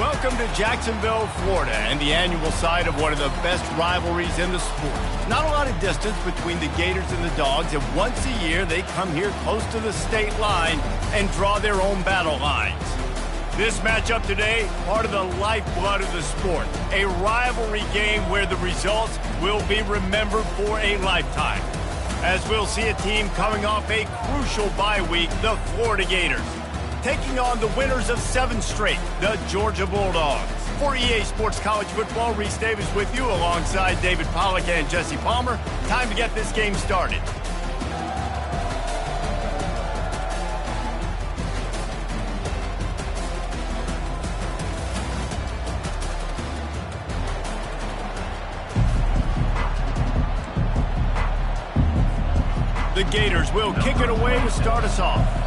Welcome to Jacksonville, Florida, and the annual site of one of the best rivalries in the sport. Not a lot of distance between the Gators and the Dogs, and once a year they come here close to the state line and draw their own battle lines. This matchup today, part of the lifeblood of the sport, a rivalry game where the results will be remembered for a lifetime. As we'll see a team coming off a crucial bye week, the Florida Gators, taking on the winners of 7 straight, the Georgia Bulldogs. For EA Sports College Football, Reese Davis with you alongside David Pollack and Jesse Palmer. Time to get this game started. The Gators will kick it away to start us off.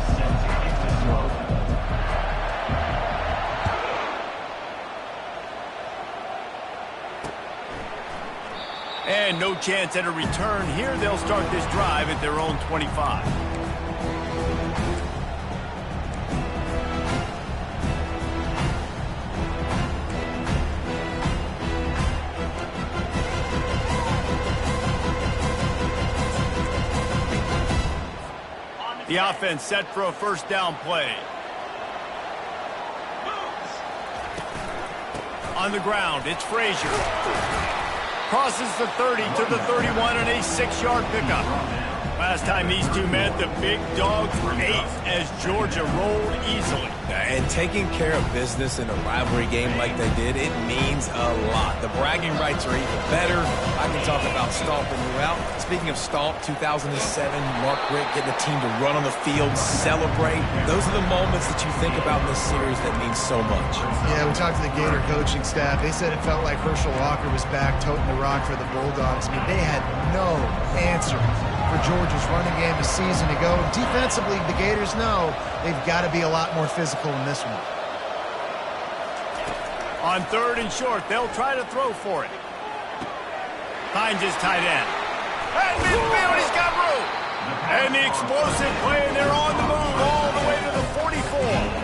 And no chance at a return here. They'll start this drive at their own 25. The offense set for a first down play. On the ground, it's Frazier. Crosses the 30 to the 31 on a 6-yard pickup. Last time these two met, the big dogs were 8 as Georgia rolled easily. And taking care of business in a rivalry game like they did, it means a lot. The bragging rights are even better. I can talk about stomping you out. Speaking of stomp, 2007, Mark Richt getting the team to run on the field, celebrate. Those are the moments that you think about in this series that mean so much. Yeah, we talked to the Gator coaching staff. They said it felt like Herschel Walker was back toting the rock for the Bulldogs. I mean, they had no answer for Georgia's running game a season ago. Defensively, the Gators know they've got to be a lot more physical in this one. On 3rd and short, they'll try to throw for it. Finds his tight end. At midfield, he's got room. And the explosive play, and they're on the move all the way to the 44.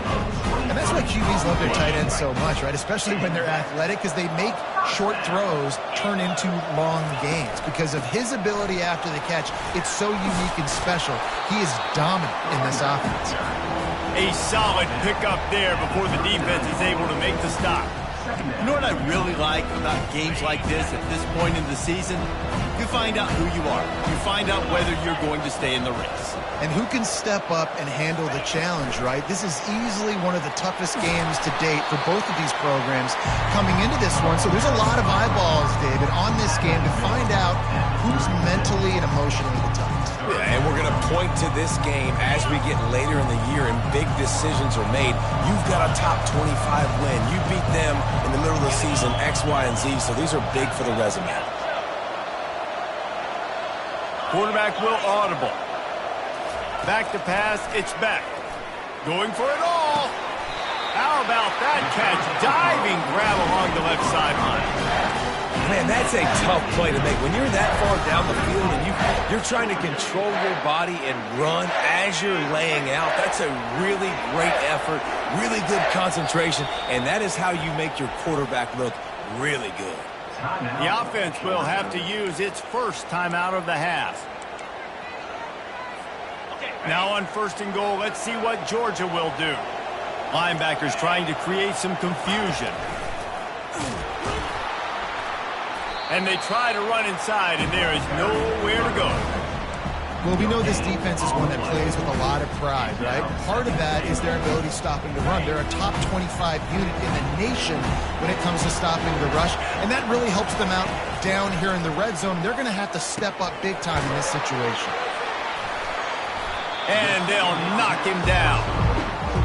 And that's why QBs love their tight ends so much, right? Especially when they're athletic, because they make short throws turn into long gains. Because of his ability after the catch, it's so unique and special. He is dominant in this offense. A solid pickup there before the defense is able to make the stop. You know what I really like about games like this at this point in the season? You find out who you are. You find out whether you're going to stay in the race. And who can step up and handle the challenge, right? This is easily one of the toughest games to date for both of these programs coming into this one. So there's a lot of eyeballs, David, on this game to find out who's mentally and emotionally the toughest. Yeah, and we're going to point to this game as we get later in the year and big decisions are made. You've got a top 25 win. You beat them in the middle of the season, X, Y, and Z, so these are big for the resume. Quarterback will audible. Back to pass, it's Beck. Going for it all. How about that catch? Diving grab along the left sideline. Man, that's a tough play to make. When you're that far down the field and you're trying to control your body and run as you're laying out, that's a really great effort, really good concentration, and that is how you make your quarterback look really good. The offense will have to use its first timeout of the half. Now on 1st and goal, let's see what Georgia will do. Linebackers trying to create some confusion. And they try to run inside, and there is nowhere to go. Well, we know this defense is one that plays with a lot of pride, right? Part of that is their ability stopping the run. They're a top 25 unit in the nation when it comes to stopping the rush, and that really helps them out down here in the red zone. They're going to have to step up big time in this situation. And they'll knock him down.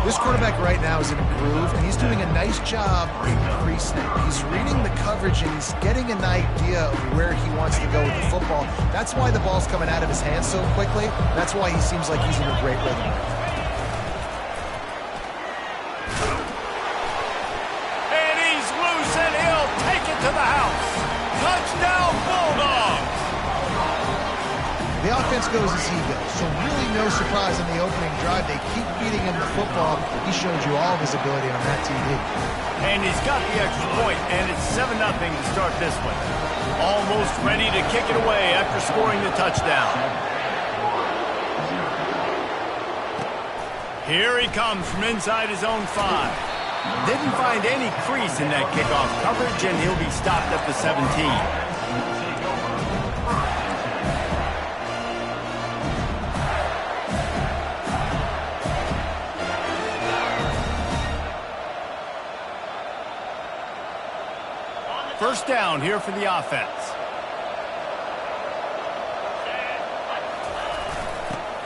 This quarterback right now is in a groove, and he's doing a nice job in pre-snap. He's reading the coverage, and he's getting an idea of where he wants to go with the football. That's why the ball's coming out of his hands so quickly. That's why he seems like he's in a great rhythm. And he's loose, and he'll take it to the house. Touchdown, Bulldogs! The offense goes as he goes. So really no surprise on the opening drive. They keep feeding him the football. He showed you all of his ability on that TV. And he's got the extra point, and it's 7-0 to start this one. Almost ready to kick it away after scoring the touchdown. Here he comes from inside his own 5. Didn't find any crease in that kickoff coverage, and he'll be stopped at the 17. First down here for the offense.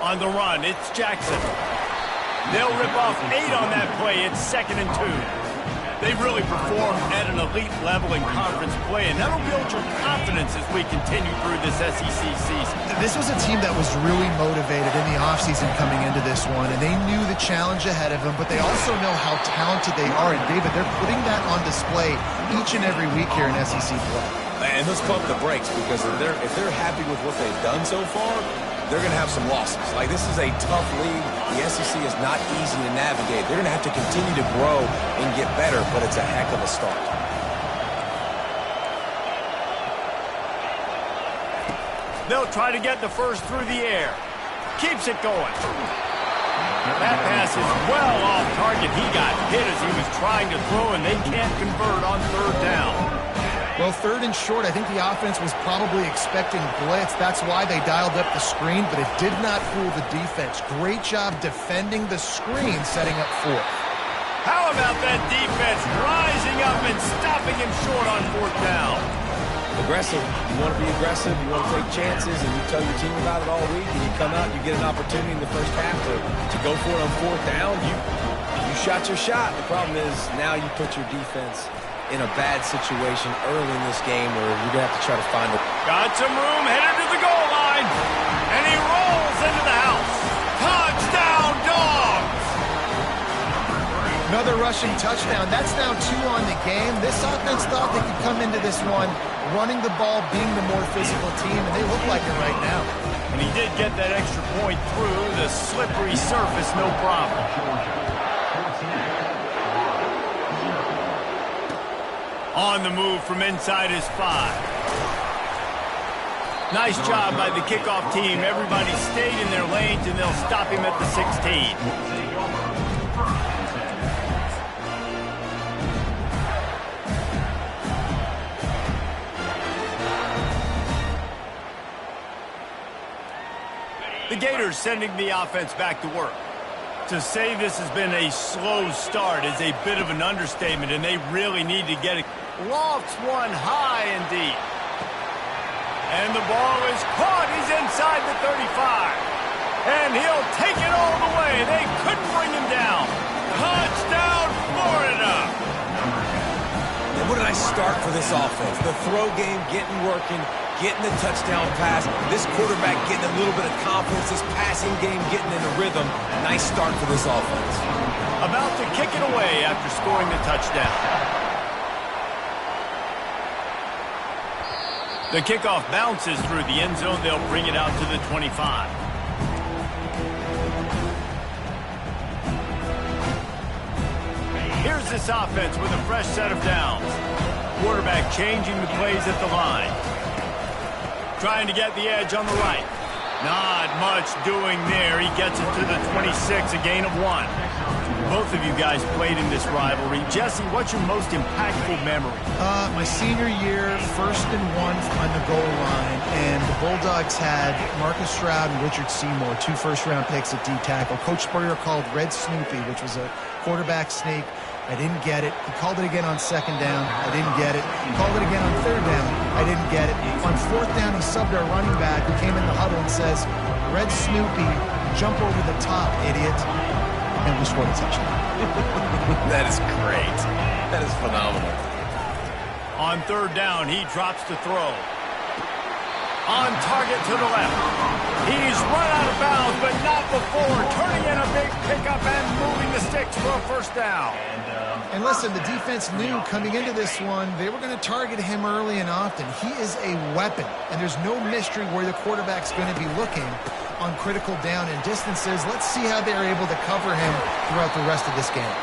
On the run, it's Jackson. They'll rip off 8 on that play. It's 2nd and 2. They've really performed at an elite level in conference play, and that'll build your confidence as we continue through this SEC season. This was a team that was really motivated in the offseason coming into this one, and they knew the challenge ahead of them, but they also know how talented they are. And, David, they're putting that on display each and every week here in SEC play. And let's pump the brakes, because if they're happy with what they've done so far, they're going to have some losses. Like, this is a tough league. The SEC is not easy to navigate. They're going to have to continue to grow and get better, but it's a heck of a start. They'll try to get the first through the air. Keeps it going. That pass is well off target. He got hit as he was trying to throw, and they can't convert on 3rd down. Well, 3rd and short, I think the offense was probably expecting blitz. That's why they dialed up the screen, but it did not fool the defense. Great job defending the screen, setting up 4th. How about that defense rising up and stopping him short on 4th down? Aggressive. You want to be aggressive, you want to take chances, and you tell your team about it all week, and you come out, you get an opportunity in the first half to go for it on 4th down. You shot your shot. The problem is now you put your defense in a bad situation early in this game where you're going to have to try to find it. Got some room, headed to the goal line, and he rolls into the house. Touchdown, Dogs! Another rushing touchdown. That's now 2 on the game. This offense thought they could come into this one running the ball, being the more physical team, and they look like it right now. And he did get that extra point through the slippery surface, no problem. On the move from inside his 5. Nice job by the kickoff team. Everybody stayed in their lanes, and they'll stop him at the 16. The Gators sending the offense back to work. To say this has been a slow start is a bit of an understatement, and they really need to get it. Lofts one high and deep. And the ball is caught. He's inside the 35. And he'll take it all the way. They couldn't bring him down. Touchdown, Florida! And what did I start for this offense? The throw game getting working, getting the touchdown pass. This quarterback getting a little bit of confidence. This passing game getting in a rhythm. Nice start for this offense. About to kick it away after scoring the touchdown. The kickoff bounces through the end zone. They'll bring it out to the 25. Here's this offense with a fresh set of downs. Quarterback changing the plays at the line. Trying to get the edge on the right. Not much doing there. He gets it to the 26, a gain of 1. Both of you guys played in this rivalry. Jesse, what's your most impactful memory? My senior year, 1st and 1 on the goal line, and the Bulldogs had Marcus Stroud and Richard Seymour, 2 first-round picks at D-tackle. Coach Spurrier called Red Snoopy, which was a quarterback sneak. I didn't get it. He called it again on 2nd down. I didn't get it. He called it again on 3rd down. I didn't get it. On 4th down, he subbed our running back, who came in the huddle and says, Red Snoopy, jump over the top, idiot. And we scored a touchdown. That is great. That is phenomenal. On 3rd down, he drops to throw. On target to the left. He's run out of bounds, but not before turning in a big pickup and moving the sticks for a first down. And listen, the defense knew coming into this one, they were going to target him early and often. He is a weapon, and there's no mystery where the quarterback's going to be looking on critical down and distances. Let's see how they're able to cover him throughout the rest of this game.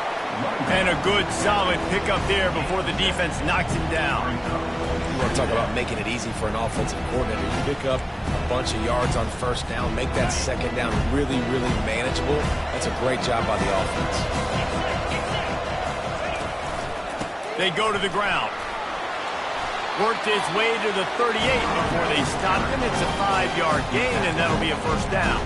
And a good, solid pickup there before the defense knocks him down. You want to talk about making it easy for an offensive coordinator. You pick up a bunch of yards on first down, make that second down really, really manageable. That's a great job by the offense. They go to the ground. Worked his way to the 38 before they stopped him. It's a 5-yard gain, and that'll be a first down.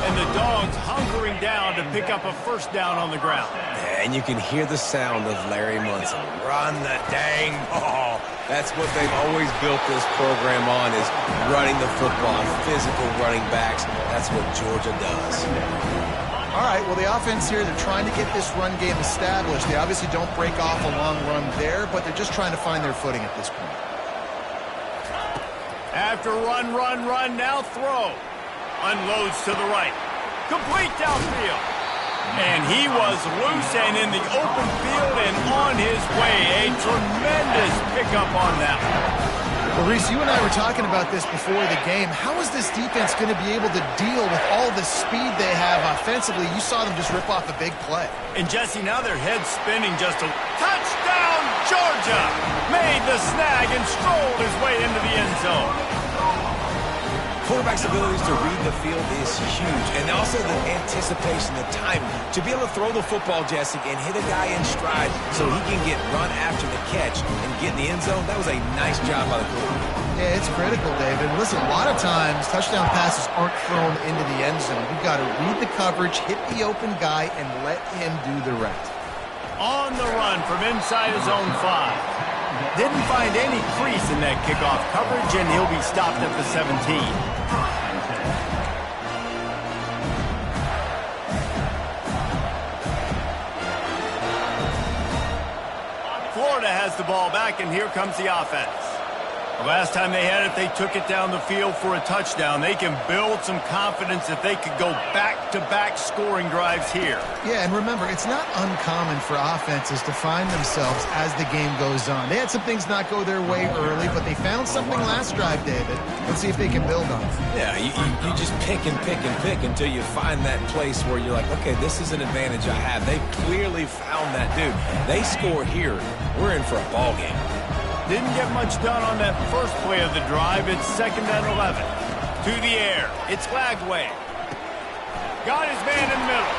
And the Dogs hunkering down to pick up a first down on the ground. And you can hear the sound of Larry Munson. Run the dang ball. That's what they've always built this program on, is running the football, physical running backs. That's what Georgia does. All right, well, the offense here, they're trying to get this run game established. They obviously don't break off a long run there, but they're just trying to find their footing at this point. After run, now throw. Unloads to the right. Complete downfield. And he was loose and in the open field and on his way. A tremendous pickup on that one. Well, Reese, you and I were talking about this before the game. How is this defense going to be able to deal with all the speed they have offensively? You saw them just rip off a big play. And Jesse, now their head's spinning just a touchdown, Georgia! Made the snag and strolled his way into the end zone. Quarterback's abilities to read the field is huge, and also the anticipation, the timing. To be able to throw the football, Jesse, and hit a guy in stride so he can get run after the catch and get in the end zone, that was a nice job by the quarterback. Yeah, it's critical, David. Listen, a lot of times touchdown passes aren't thrown into the end zone. You've got to read the coverage, hit the open guy, and let him do the rest. On the run from inside his own 5. Didn't find any crease in that kickoff coverage, and he'll be stopped at the 17. Florida has the ball back, and here comes the offense. The last time they had it, they took it down the field for a touchdown. They can build some confidence that they could go back-to-back scoring drives here. Yeah, and remember, it's not uncommon for offenses to find themselves as the game goes on. They had some things not go their way early, but they found something last drive, David. Let's see if they can build on it. Yeah, you just pick and pick and pick until you find that place where you're like, okay, this is an advantage I have. They clearly found that, dude. They score here, we're in for a ball game. Didn't get much done on that first play of the drive. It's 2nd and 11. To the air. It's Lagway. Got his man in the middle.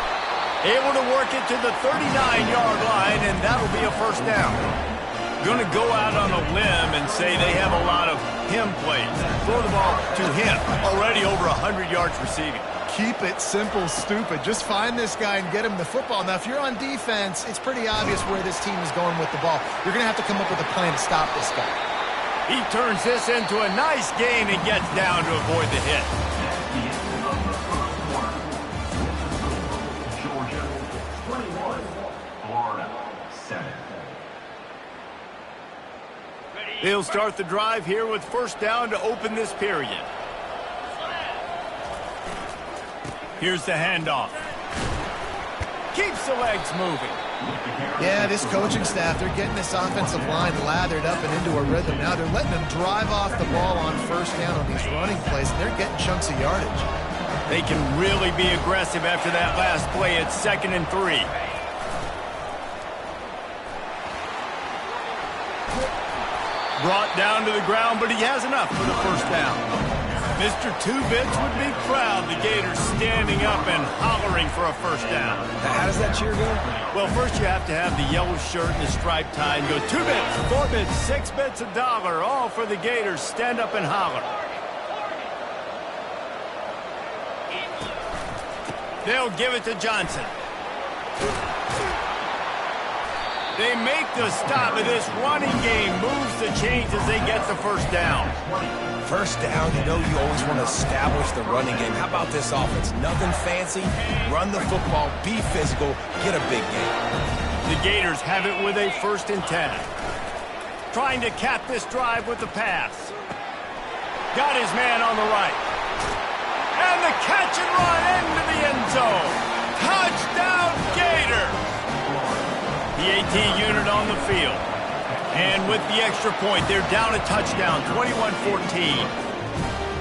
Able to work it to the 39-yard line, and that'll be a first down. Going to go out on a limb and say they have a lot of him plays. Throw the ball to him. Already over 100 yards receiving. Keep it simple, stupid. Just find this guy and get him the football. Now, if you're on defense, it's pretty obvious where this team is going with the ball. You're going to have to come up with a plan to stop this guy. He turns this into a nice gain and gets down to avoid the hit. Georgia, 21, Florida, 7. They'll start the drive here with first down to open this period. Here's the handoff. Keeps the legs moving. Yeah, this coaching staff, they're getting this offensive line lathered up and into a rhythm. Now they're letting them drive off the ball on first down on these running plays, and they're getting chunks of yardage. They can really be aggressive after that last play. It's 2nd and 3. Brought down to the ground, but he has enough for the first down. Mr. Two-Bits would be proud. The Gators standing up and hollering for a first down. How does that cheer go? Well, first you have to have the yellow shirt and the striped tie and go 2 bits, 4 bits, 6 bits, $1, all for the Gators. Stand up and holler. They'll give it to Johnson. They make the stop, and this running game moves the chains as they get the first down. First down, you know you always want to establish the running game. How about this offense? Nothing fancy. Run the football, be physical, get a big game. The Gators have it with a 1st and 10. Trying to cap this drive with the pass. Got his man on the right. And the catch and run into the end zone. Touchdown, Gator! The AT unit on the field. And with the extra point, they're down a touchdown, 21-14.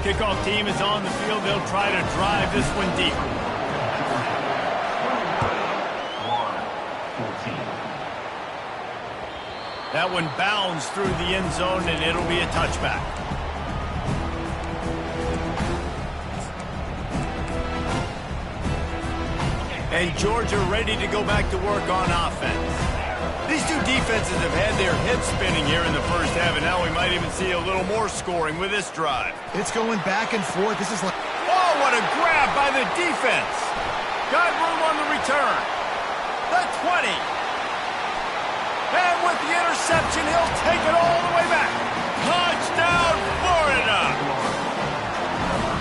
Kickoff team is on the field. They'll try to drive this one deep. That one bounds through the end zone, and it'll be a touchback. And Georgia ready to go back to work on offense. These two defenses have had their heads spinning here in the first half, and now we might even see a little more scoring with this drive. It's going back and forth. This is like... Oh, what a grab by the defense. Got room on the return. The 20. And with the interception, he'll take it all the way back. Touchdown, Florida!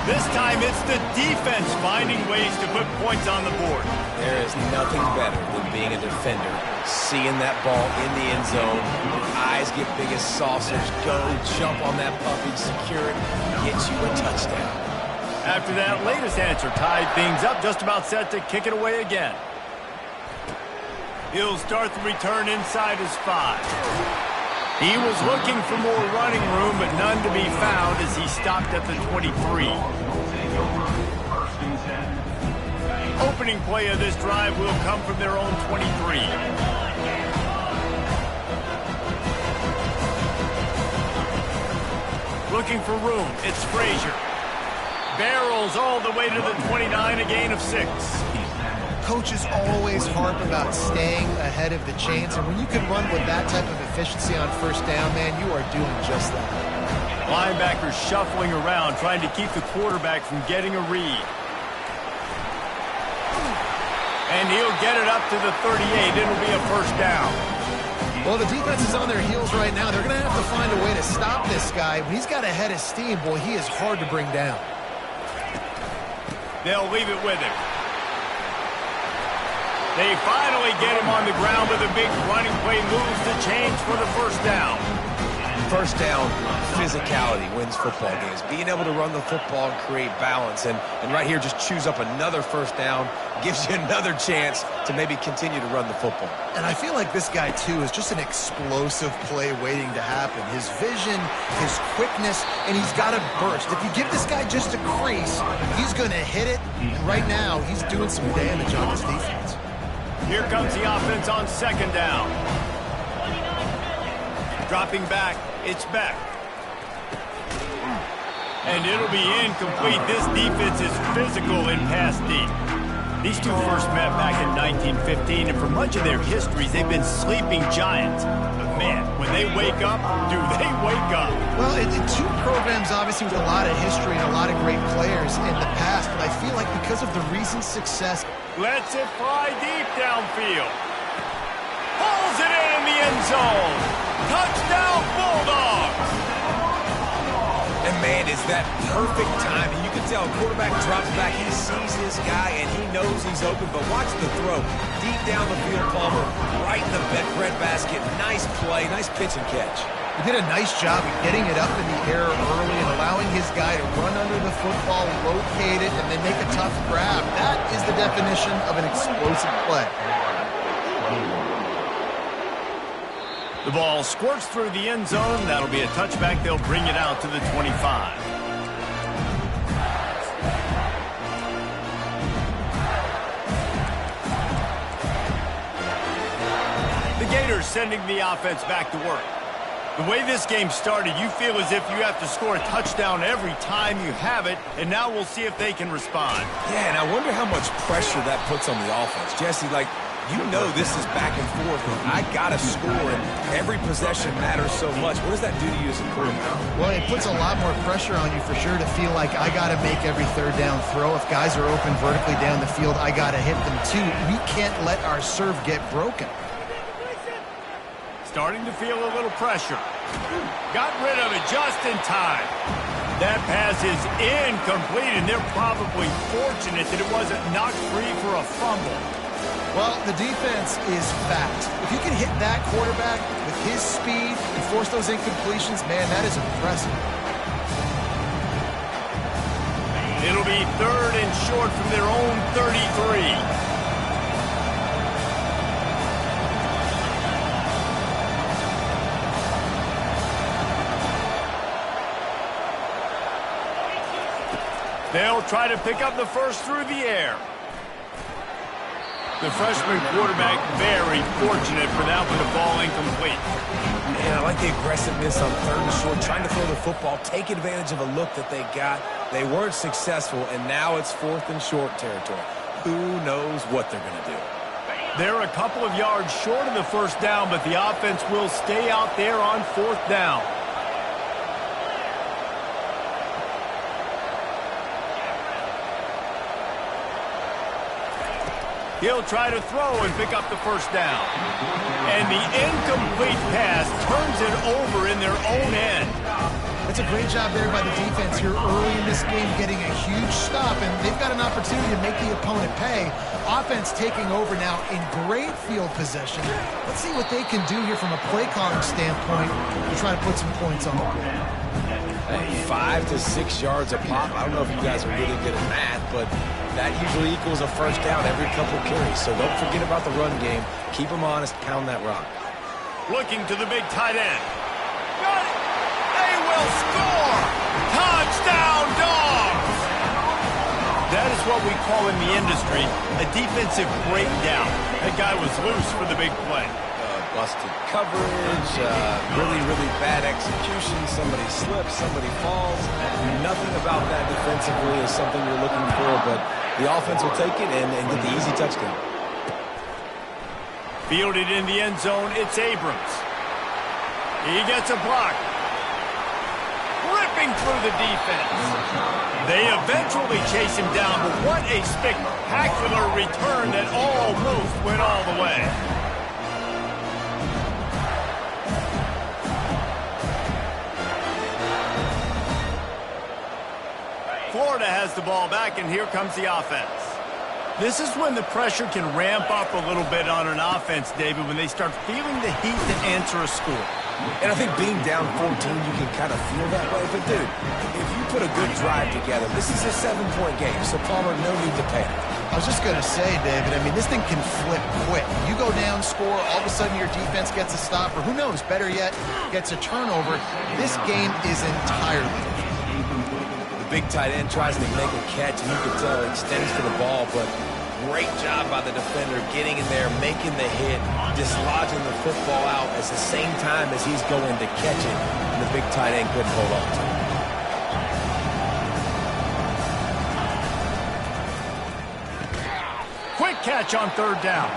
This time it's the defense finding ways to put points on the board. There is nothing better than being a defender. Seeing that ball in the end zone, your eyes get big as saucers. Go, jump on that puppy, secure it, get you a touchdown. After that latest answer tied things up, just about set to kick it away again. He'll start the return inside his 5. He was looking for more running room, but none to be found as he stopped at the 23. Opening play of this drive will come from their own 23. Looking for room, it's Frazier. Barrels all the way to the 29, a gain of 6. Coaches always harp about staying ahead of the chains, and when you can run with that type of efficiency on first down, man, you are doing just that. Linebackers shuffling around, trying to keep the quarterback from getting a read. And he'll get it up to the 38. It'll be a first down. Well, the defense is on their heels right now. They're going to have to find a way to stop this guy. When he's got a head of steam, boy, he is hard to bring down. They'll leave it with him. They finally get him on the ground with a big running play, moves the chains for the first down. First down, physicality wins football games. Being able to run the football and create balance. And right here, just choose up another first down, gives you another chance to maybe continue to run the football. And I feel like this guy, too, is just an explosive play waiting to happen. His vision, his quickness, and he's got a burst. If you give this guy just a crease, he's going to hit it. And right now, he's doing some damage on his defense. Here comes the offense on second down. Dropping back, it's back. And it'll be incomplete. This defense is physical in pass deep. These two first met back in 1915, and for much of their histories, they've been sleeping giants. But man, when they wake up, do they wake up? Well, two programs obviously with a lot of history and a lot of great players in the past, but I feel like because of the recent success... Lets it fly deep downfield. Pulls it in the end zone. Touchdown, Bulldogs! And man, is that perfect timing. You can tell a quarterback drops back, he sees his guy, and he knows he's open, but watch the throw. Deep down the field, Palmer, right in the breadbasket. Nice play, nice pitch and catch. He did a nice job of getting it up in the air early and allowing his guy to run under the football, locate it, and then make a tough grab. That is the definition of an explosive play. The ball squirts through the end zone. That'll be a touchback. They'll bring it out to the 25. The Gators sending the offense back to work. The way this game started, you feel as if you have to score a touchdown every time you have it, and now we'll see if they can respond. Yeah, and I wonder how much pressure that puts on the offense. Jesse, like, you know this is back and forth, and I got to score, and every possession matters so much. What does that do to you as a quarterback? Well, it puts a lot more pressure on you for sure to feel like I got to make every third down throw. If guys are open vertically down the field, I got to hit them too. We can't let our serve get broken. Starting to feel a little pressure. Got rid of it just in time. That pass is incomplete, and they're probably fortunate that it wasn't knocked free for a fumble. Well, the defense is fat. If you can hit that quarterback with his speed and force those incompletions, man, that is impressive. It'll be 3rd and short from their own 33. They'll try to pick up the first through the air. The freshman quarterback very fortunate for that one to fall incomplete. Man, I like the aggressiveness on 3rd and short, trying to throw the football, take advantage of a look that they got. They weren't successful, and now it's 4th and short territory. Who knows what they're going to do? They're a couple of yards short of the first down, but the offense will stay out there on 4th down. He'll try to throw and pick up the first down. And the incomplete pass turns it over in their own end. That's a great job there by the defense here early in this game, getting a huge stop, and they've got an opportunity to make the opponent pay. Offense taking over now in great field position. Let's see what they can do here from a play calling standpoint to try to put some points on the board. Hey, 5 to 6 yards a pop. I don't know if you guys are really good at math, but that usually equals a first down every couple of carries. So don't forget about the run game. Keep them honest. Pound that rock. Looking to the big tight end. Got it. They will score. Touchdown, Dogs. That is what we call in the industry a defensive breakdown. That guy was loose for the big play. Busted coverage, really, really bad execution. Somebody slips, somebody falls. Nothing about that defensively is something you're looking for, but the offense will take it and get the easy touchdown. Fielded in the end zone, it's Abrams. He gets a block. Ripping through the defense. They eventually chase him down, but what a spectacular return that almost went all the way. Florida has the ball back, and here comes the offense. This is when the pressure can ramp up a little bit on an offense, David, when they start feeling the heat to answer a score. And I think being down 14, you can kind of feel that way. But, dude, if you put a good drive together, this is a 7-point game, so Palmer, no need to panic. I was just going to say, David, I mean, this thing can flip quick. You go down, score, all of a sudden your defense gets a stop, or who knows, better yet, gets a turnover. This game is entirely different. Big tight end tries to make a catch, and you can tell it extends to the ball, but great job by the defender getting in there, making the hit, dislodging the football out at the same time as he's going to catch it, and the big tight end couldn't hold on to it. Quick catch on 3rd down.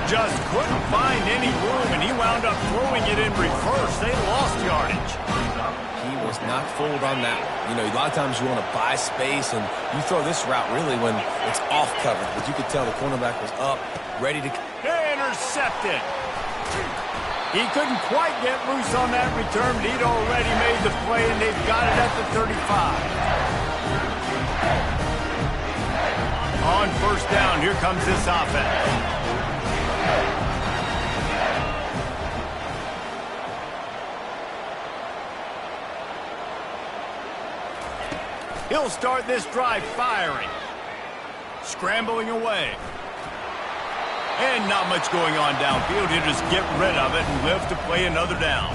Just couldn't find any room, and he wound up throwing it in reverse. They lost yardage. He was not fooled on that one. You know, a lot of times you want to buy space, and you throw this route really when it's off cover. But you could tell the cornerback was up, ready to... Intercepted. He couldn't quite get loose on that return, but he'd already made the play, and they've got it at the 35. On 1st down, here comes this offense. He'll start this drive firing. Scrambling away. And not much going on downfield. He'll just get rid of it and live to play another down.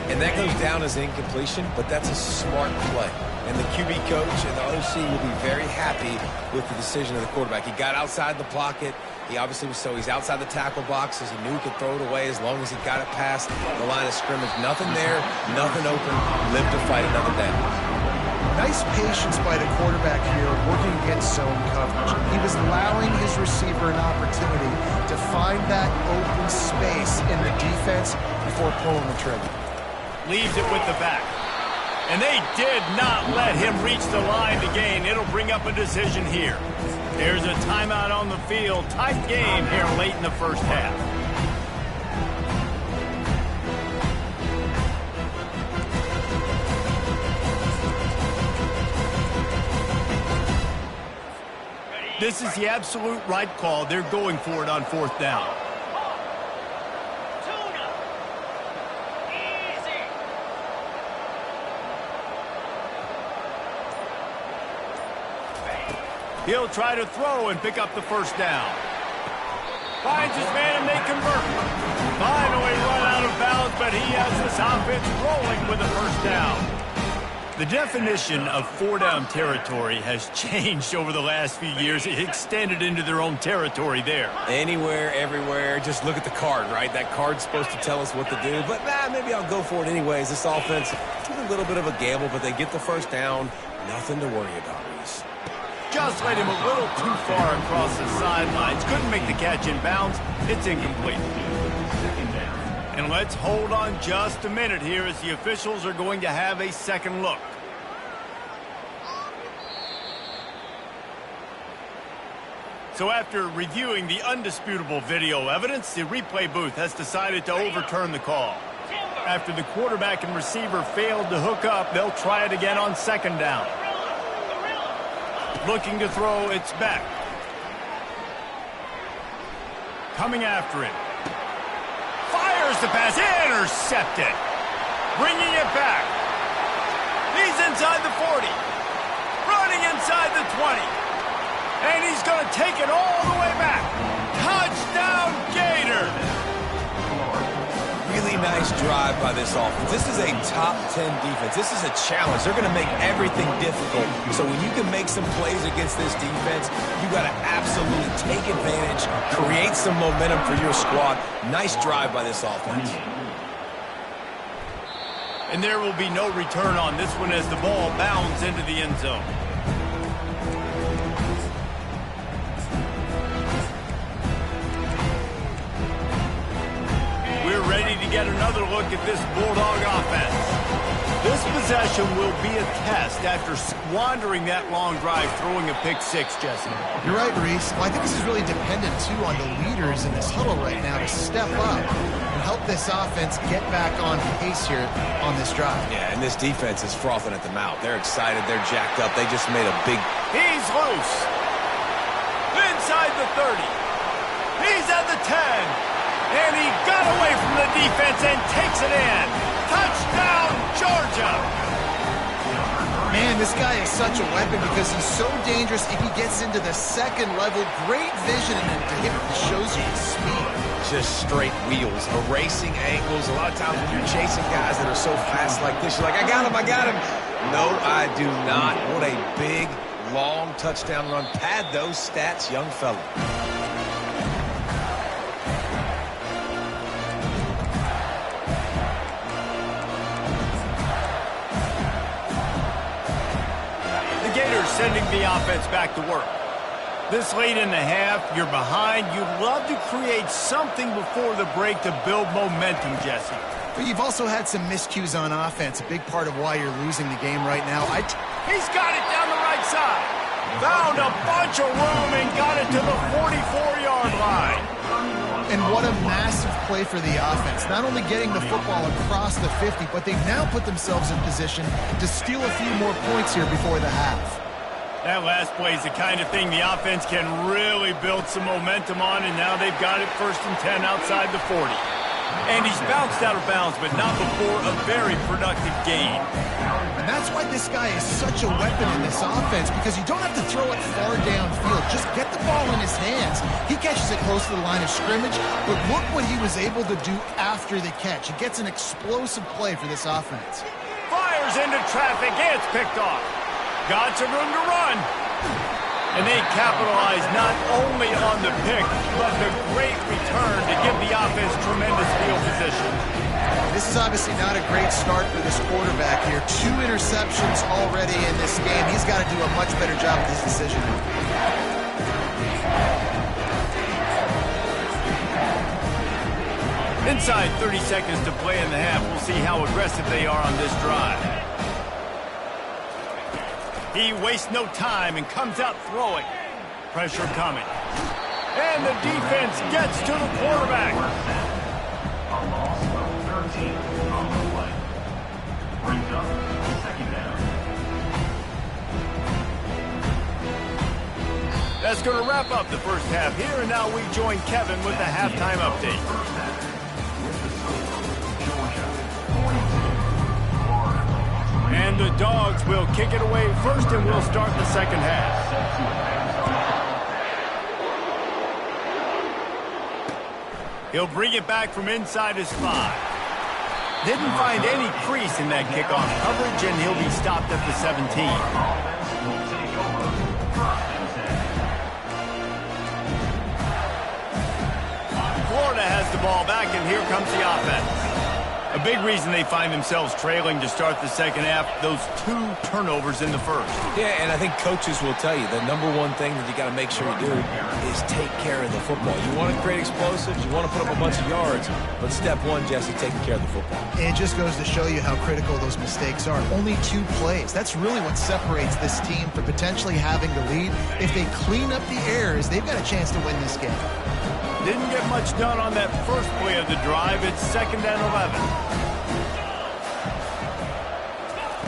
And that goes down as incompletion, but that's a smart play. And the QB coach and the OC will be very happy with the decision of the quarterback. He got outside the pocket. He obviously was he's outside the tackle boxes. He knew he could throw it away as long as he got it past the line of scrimmage. Nothing there, nothing open. Live to fight another down. Nice patience by the quarterback here, working against zone coverage. He was allowing his receiver an opportunity to find that open space in the defense before pulling the trigger. Leaves it with the back. And they did not let him reach the line to gain. It'll bring up a decision here. There's a timeout on the field. Tight game here late in the first half. This is the absolute right call. They're going for it on 4th down. He'll try to throw and pick up the first down. Finds his man and they convert. Finally run out of bounds, but he has this offense rolling with a first down. The definition of four-down territory has changed over the last few years. It extended into their own territory there. Anywhere, everywhere, just look at the card, right? That card's supposed to tell us what to do, but maybe I'll go for it anyways. This offense took a little bit of a gamble, but they get the first down. Nothing to worry about, Reese. Just led him a little too far across the sidelines. Couldn't make the catch in bounds. It's incomplete. And let's hold on just a minute here as the officials are going to have a second look. So after reviewing the undisputable video evidence, the replay booth has decided to overturn the call. After the quarterback and receiver failed to hook up, they'll try it again on second down. Looking to throw, it's back. Coming after it. Fires the pass, intercepted. Bringing it back. He's inside the 40. Running inside the 20. And he's going to take it all the way back. Touchdown, Gator. Really nice drive by this offense. This is a top 10 defense. This is a challenge. They're going to make everything difficult. So when you can make some plays against this defense, you got to absolutely take advantage, create some momentum for your squad. Nice drive by this offense. And there will be no return on this one as the ball bounds into the end zone. We're ready to get another look at this Bulldog offense. This possession will be a test after squandering that long drive, throwing a pick six, Jesse. You're right, Reese. Well, I think this is really dependent, too, on the leaders in this huddle right now to step up and help this offense get back on pace here on this drive. Yeah, and this defense is frothing at the mouth. They're excited. They're jacked up. They just made a big... He's loose. Inside the 30. He's at the 10. And he got away from the defense and takes it in. Touchdown, Georgia. Man, this guy is such a weapon because he's so dangerous if he gets into the second level. Great vision and to him it shows you his speed. Just straight wheels, erasing angles. A lot of times when you're chasing guys that are so fast like this, you're like, I got him. No, I do not. What a big, long touchdown run. Pad those stats, young fella. Sending the offense back to work. This late in the half, you're behind. You'd love to create something before the break to build momentum, Jesse. But you've also had some miscues on offense, a big part of why you're losing the game right now. He's got it down the right side. Found a bunch of room and got it to the 44-yard line. And what a massive play for the offense. Not only getting the football across the 50, but they've now put themselves in position to steal a few more points here before the half. That last play is the kind of thing the offense can really build some momentum on, and now they've got it 1st and 10 outside the 40. And he's bounced out of bounds, but not before a very productive gain. And that's why this guy is such a weapon in this offense, because you don't have to throw it far downfield. Just get the ball in his hands. He catches it close to the line of scrimmage, but look what he was able to do after the catch. He gets an explosive play for this offense. Fires into traffic, and it's picked off. Got some room to run. And they capitalize not only on the pick, but the great return to give the offense tremendous field position. This is obviously not a great start for this quarterback here. 2 interceptions already in this game. He's got to do a much better job with his decision. Inside 30 seconds to play in the half. We'll see how aggressive they are on this drive. He wastes no time and comes out throwing. Pressure coming. And the defense gets to the quarterback. A loss of 13 on the play. Brings up second down. That's going to wrap up the first half here, and now we join Kevin with the halftime update. And the Dogs will kick it away first, and we'll start the second half. He'll bring it back from inside his 5. Didn't find any crease in that kickoff coverage, and he'll be stopped at the 17. Florida has the ball back, and here comes the offense. A big reason they find themselves trailing to start the second half, those 2 turnovers in the first. Yeah, and I think coaches will tell you the number one thing that you got to make sure you do is take care of the football. You want to create explosives, you want to put up a bunch of yards, but step one, Jesse, taking care of the football. It just goes to show you how critical those mistakes are. Only 2 plays. That's really what separates this team from potentially having the lead. If they clean up the errors, they've got a chance to win this game. Didn't get much done on that first play of the drive. It's 2nd and 11.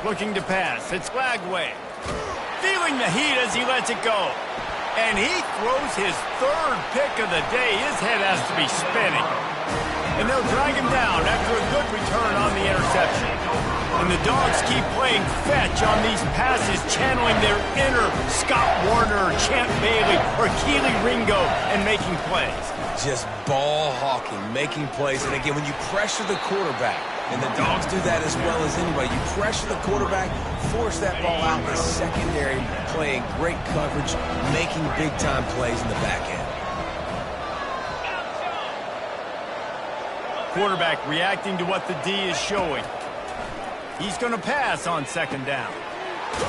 Looking to pass. It's Lagway. Feeling the heat as he lets it go. And he throws his 3rd pick of the day. His head has to be spinning. And they'll drag him down after a good return on the interception. And the Dogs keep playing fetch on these passes, channeling their inner Scott Warner, Champ Bailey, or Keely Ringo, and making plays. Just ball hawking, making plays. And again, when you pressure the quarterback, and the Dogs do that as well as anybody, you pressure the quarterback, force that ball out in the secondary, playing great coverage, making big-time plays in the back end. Quarterback reacting to what the D is showing. He's going to pass on 2nd down.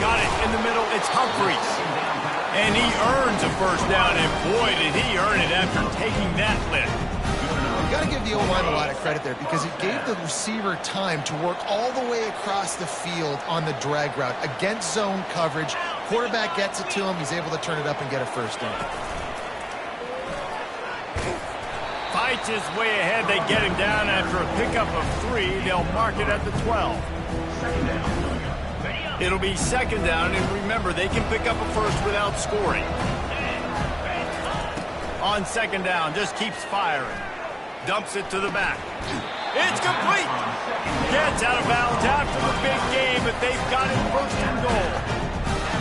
Got it in the middle. It's Humphries. And he earns a first down, and boy, did he earn it after taking that lift. You got to give the O-line a lot of credit there because it gave the receiver time to work all the way across the field on the drag route against zone coverage. Quarterback gets it to him. He's able to turn it up and get a first down. Fights his way ahead. They get him down after a pickup of 3. They'll mark it at the 12. It'll be 2nd down, and remember, they can pick up a first without scoring. On 2nd down, just keeps firing. Dumps it to the back. It's complete. Gets out of bounds after the big game, but they've got it 1st and goal.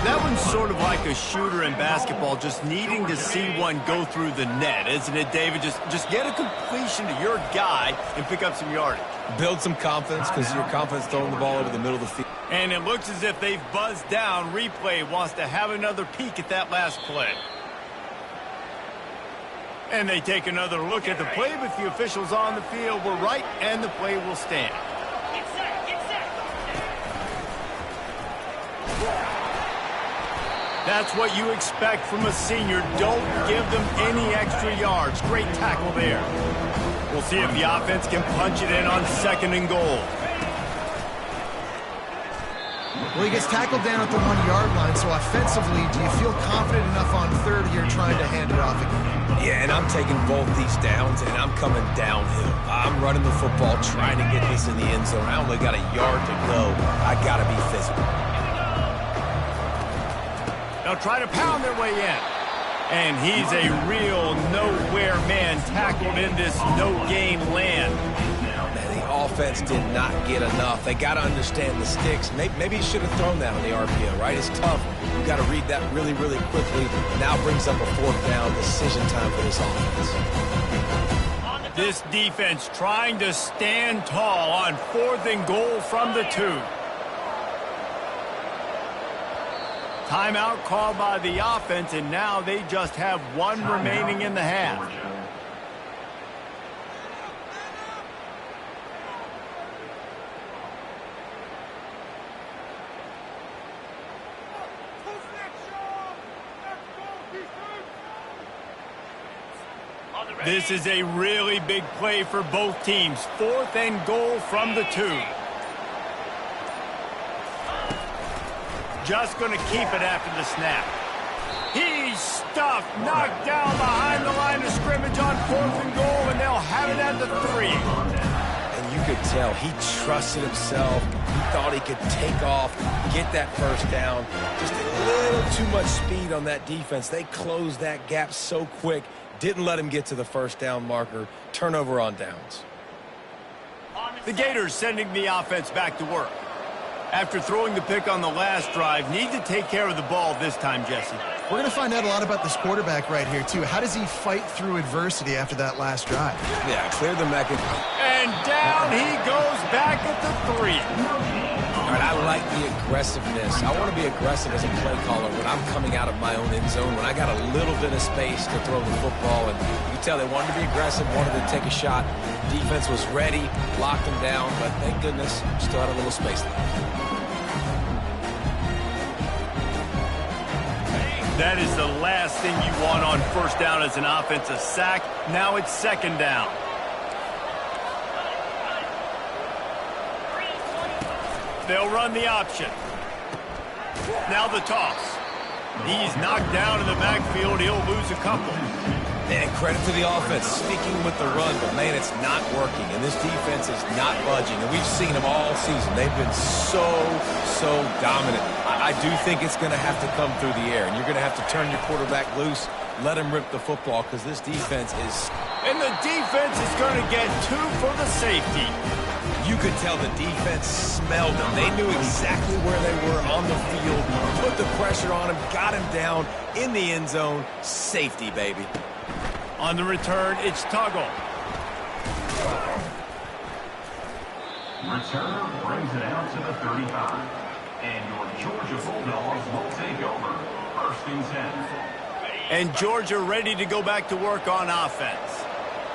That one's sort of like a shooter in basketball, just needing to see one go through the net, isn't it, David? Just get a completion to your guy and pick up some yardage. Build some confidence because your confidence throwing the ball over the middle of the field. And it looks as if they've buzzed down. Replay wants to have another peek at that last play. And they take another look at the play, but the officials on the field were right, and the play will stand. That's what you expect from a senior. Don't give them any extra yards. Great tackle there. We'll see if the offense can punch it in on 2nd and goal. Well, he gets tackled down at the 1-yard line, so offensively, do you feel confident enough on 3rd here trying to hand it off again? Yeah, and I'm taking both these downs, and I'm coming downhill. I'm running the football, trying to get this in the end zone. I only got a yard to go. I got to be physical. They'll try to pound their way in. And he's a real nowhere man tackled in this no-gain land. Man, the offense did not get enough. They got to understand the sticks. Maybe he should have thrown that on the RPO, right? It's tough. You've got to read that really, really quickly. Now brings up a 4th down decision time for this offense. This defense trying to stand tall on 4th and goal from the 2. Timeout called by the offense, and now they just have 1 remaining in the half. This is a really big play for both teams. 4th and goal from the 2. Just going to keep it after the snap. He's stuffed, knocked down behind the line of scrimmage on 4th and goal, and they'll have it at the 3. And you could tell he trusted himself. He thought he could take off, get that first down. Just a little too much speed on that defense. They closed that gap so quick, didn't let him get to the first down marker. Turnover on downs. The Gators sending the offense back to work. After throwing the pick on the last drive, need to take care of the ball this time, Jesse. We're going to find out a lot about this quarterback right here, too. How does he fight through adversity after that last drive? Yeah, clear the mecha. And down he goes back at the 3. All right, I like the aggressiveness. I want to be aggressive as a play caller when I'm coming out of my own end zone, when I got a little bit of space to throw the football. And you can tell they wanted to be aggressive, wanted to take a shot. Defense was ready, locked them down, but thank goodness, still had a little space left. That is the last thing you want on first down as an offensive sack. Now it's second down. They'll run the option. Now the toss. He's knocked down in the backfield. He'll lose a couple. And credit to the offense, sticking with the run, but man, it's not working. And this defense is not budging. And we've seen them all season. They've been so dominant. I do think it's going to have to come through the air. And you're going to have to turn your quarterback loose, let him rip the football, because this defense is... And the defense is going to get 2 for the safety. You could tell the defense smelled them. They knew exactly where they were on the field, put the pressure on him, got him down in the end zone. Safety, baby. On the return, it's Tuggle. Returner brings it out to the 35. And your Georgia Bulldogs will take over. 1st and 10. And Georgia ready to go back to work on offense.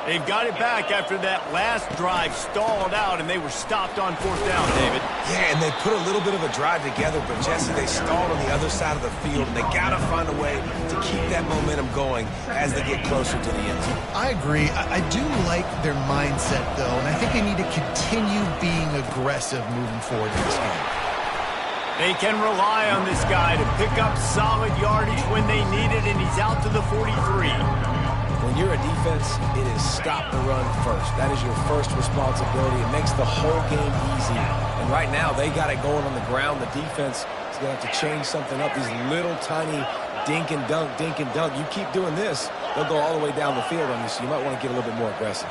They've got it back after that last drive stalled out, and they were stopped on 4th down, David. Yeah, and they put a little bit of a drive together, but, Jesse, they stalled on the other side of the field, and they got to find a way to keep that momentum going as they get closer to the end zone. I agree. I do like their mindset, though, and I think they need to continue being aggressive moving forward in this game. They can rely on this guy to pick up solid yardage when they need it, and he's out to the 43. When you're a defense, it is stop the run first. That is your first responsibility. It makes the whole game easy. And right now, they got it going on the ground. The defense is going to have to change something up. These little tiny dink and dunk, dink and dunk. You keep doing this, they'll go all the way down the field on you, so you might want to get a little bit more aggressive.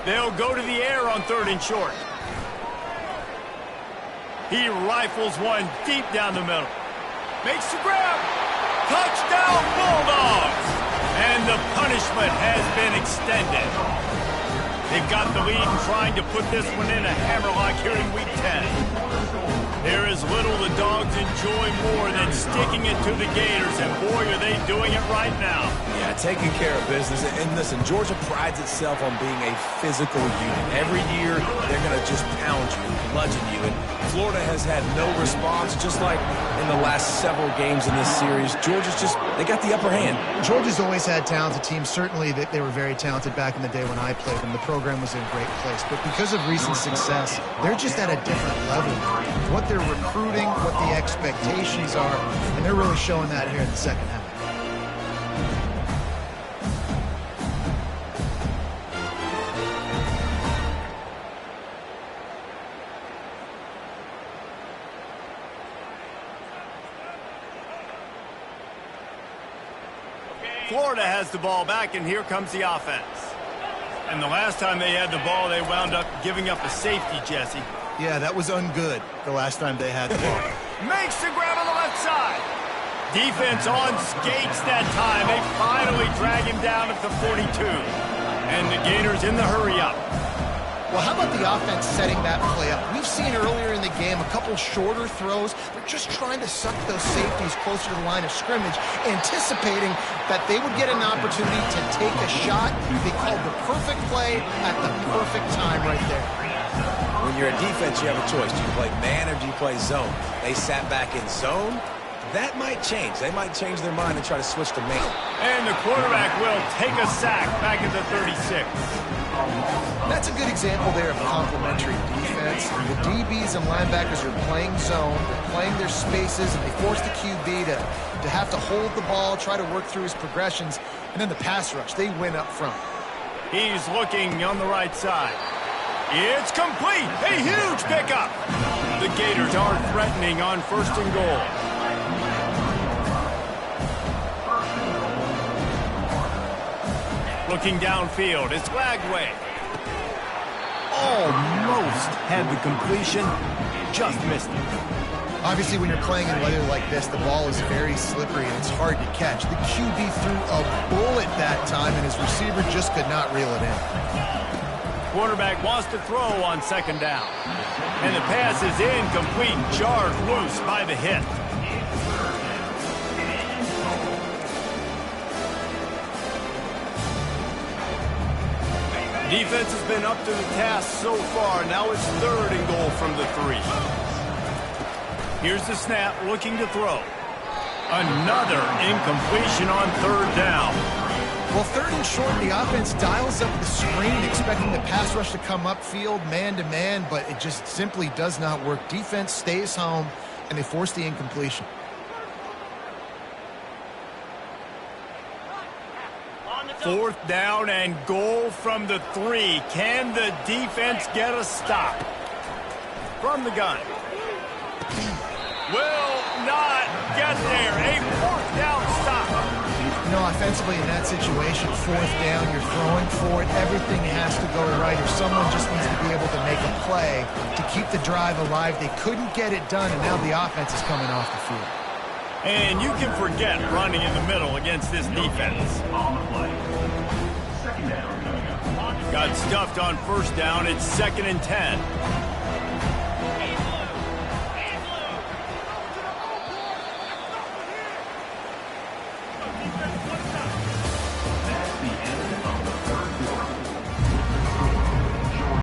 They'll go to the air on 3rd and short. He rifles one deep down the middle. Makes the grab. Touchdown, Bulldogs! And the punishment has been extended. They've got the lead and trying to put this one in a hammerlock here in Week 10. There is little the Dogs enjoy more than sticking it to the Gators, and boy, are they doing it right now. Yeah, taking care of business. And listen, Georgia prides itself on being a physical unit. Every year, they're going to just pound you and bludgeon you. And Florida has had no response, just like in the last several games in this series. Georgia's just, they got the upper hand. Georgia's always had talented teams. Certainly, they were very talented back in the day when I played them. The program was in a great place. But because of recent success, they're just at a different level. What they're recruiting, what the expectations are, and they're really showing that here in the second half. Florida has the ball back, and here comes the offense. And the last time they had the ball, they wound up giving up a safety, Jesse. Yeah, that was ungood the last time they had the ball. Makes the grab on the left side. Defense on skates that time. They finally drag him down at the 42. And the Gators in the hurry-up. Well, how about the offense setting that play up? We've seen earlier in the game a couple shorter throws. They're just trying to suck those safeties closer to the line of scrimmage, anticipating that they would get an opportunity to take a shot. They called the perfect play at the perfect time right there. When you're a defense, you have a choice. Do you play man or do you play zone? They sat back in zone. That might change. They might change their mind and try to switch to man. And the quarterback will take a sack back at the 36. That's a good example there of complementary defense. The DBs and linebackers are playing zone, they're playing their spaces, and they force the QB to have to hold the ball, try to work through his progressions, and then the pass rush, they win up front. He's looking on the right side. It's complete. A huge pickup. The Gators are threatening on 1st and goal. Looking downfield, it's Lagway. Almost had the completion, just missed it. Obviously, when you're playing in weather like this, the ball is very slippery and it's hard to catch. The QB threw a bullet that time, and his receiver just could not reel it in. Quarterback wants to throw on second down. And the pass is incomplete, jarred loose by the hit. Defense has been up to the task so far. Now it's 3rd and goal from the 3. Here's the snap, looking to throw. Another incompletion on 3rd down. Well, 3rd and short, the offense dials up the screen, expecting the pass rush to come upfield, man-to-man, but it just simply does not work. Defense stays home, and they force the incompletion. Fourth down and goal from the 3. Can the defense get a stop? From the gun. Will not get there. A 4th down stop. You know, offensively in that situation, 4th down, you're throwing for it. Everything has to go right, or someone just needs to be able to make a play to keep the drive alive. They couldn't get it done, and now the offense is coming off the field. And you can forget running in the middle against this defense. On the play. Second down coming up. Got stuffed on 1st down. It's 2nd and 10.